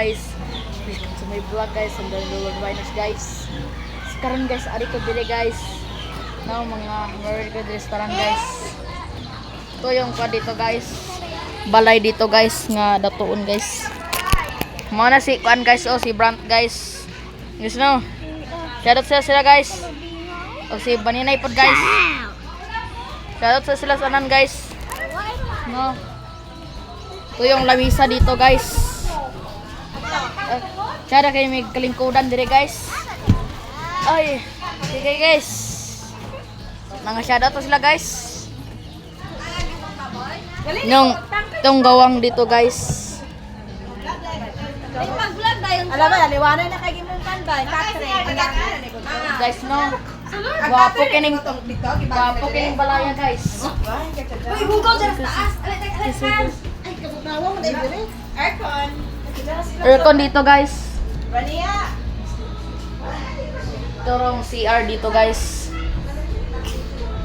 guys. Welcome to my vlog guys. Ang Lord Winers guys. Karon guys, ari ko dire guys. Now mga very good restaurant guys. Ito yung pa dito guys. Balay dito guys nga datuon guys. Mao na si kuan guys, oh si Brant guys. Guys no. Shoutout sa sila guys. O si Baninay pod guys. Shoutout sa sila sanan guys. No. Ito yung lamisa dito guys. Cara kayo may kalingkudan dire guys. Ay, sige guys. Mga shoutout to sila guys. Itong gawang dito guys. Alam mo, liwanag na kay Gimuntan ba? Guys no. Gwapo kining balaya guys. Uy, Google dyan sa taas. Ay, kabutawa mo dahil dire. Aircon. Aircon dito guys. Rania. Turong CR dito guys.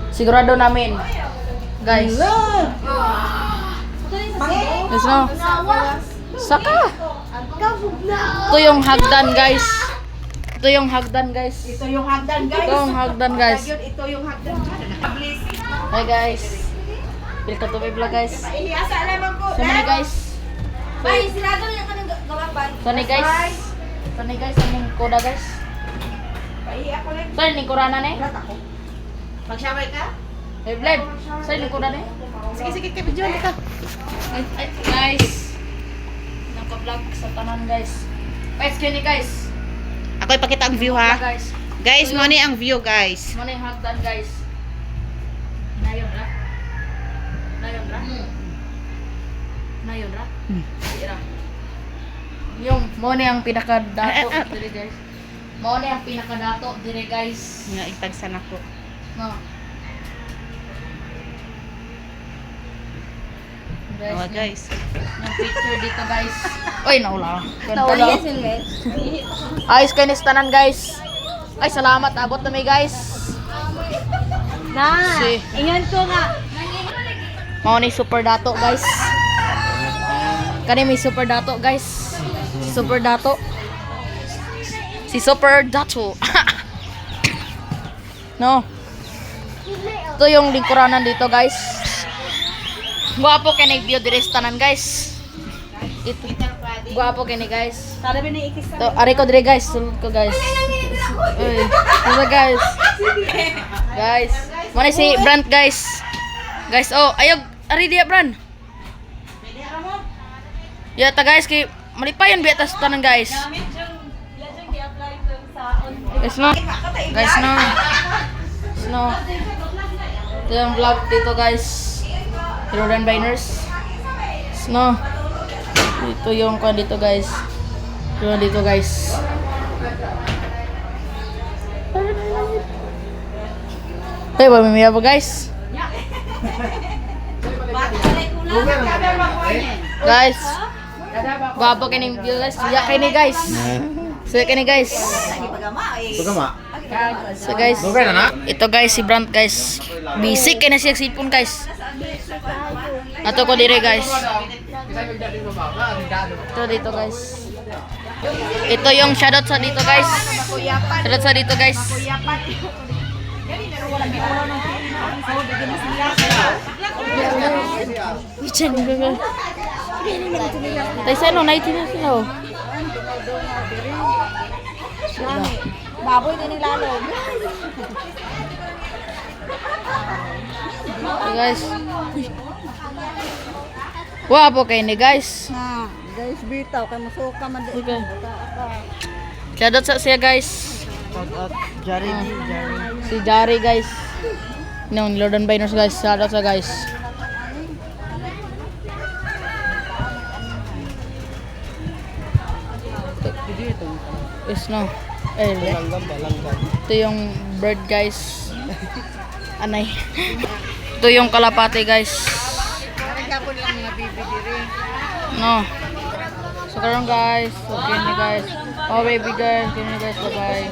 Sigurado namin. Guys. Guys no. Saka. Ito yung hagdan guys. Ito yung hagdan guys. Ito yung hagdan guys. Ito yung hagdan guys. Ito yung hagdan. Hi guys. Welcome to my vlog guys. Iniasa naman ko. Sani guys. Bay, sinado na yung kanang gawang bay. Sani guys. Sani guys ang koda guys. Bay, ako lang. Sani ni kurana ni? Ako. Mag-shower ka? Hey Vlad. Sani ni kurana ni? Sige, sige, kay video ka. Ay, guys. Naka-vlog sa tanan guys. Guys, kini guys. Ako ipakita ang view ha. Guys. Guys, mo ni ang view guys. Mana yung hagdan guys? Nayon ra? Nayon ra? Nayon ra? Ira. Yung mo ni ang pinakadato dire guys. Mo ni ang pinakadato dire guys. Nga itagsan ako. No. Oh, guys. Yung picture dito guys. Oy, naula. Tawala sila. Ayos kayo tanan guys. Ay, salamat. Abot na may guys. Na, Si- ingan ko nga. Mao ni super dato guys. Kani may super dato guys. Super dato. Si super dato. No. Ito yung lingkuranan dito guys. Guwapo kini view dire sa tanan guys. Ito. Guwapo kini guys. Tara ba na ikis To, ari ko dire guys. Sulod ko guys. Uy. Ito guys. Guys. Mo ni si Brant guys. Guys, oh, ayog. Ari dia Brant. Ya ta guys kay malipayan biya ta sa tanan guys. Guys no. Guys no. Guys no. Ito yung vlog dito guys. Jordan Biners. No. Ito yung kan dito guys. Ito dito guys. Hey, mamimaya po guys. Guys. Guwapo kining view guys. Siya kini guys. Siya kini guys. So guys, ito guys si Brant guys. Busy kay na siya sipon guys. Ato ko dire guys. Ito dito guys. Ito yung shoutout sa dito guys. Shoutout sa dito guys. Tay sa no night na sila. Baboy din nilalo. So guys. Wapo kay ni guys. Ha, guys, bitaw kay musuka man di. Okay. Shoutout sa siya guys. Jari, Si Jari guys. No, Jordan Biners guys. Shoutout sa guys. Is no. Eh, ito yung bird guys. Anay. Ito yung kalapate guys. No. So karon guys. Okay na guys. Oh baby guys. Okay na guys. Bye bye.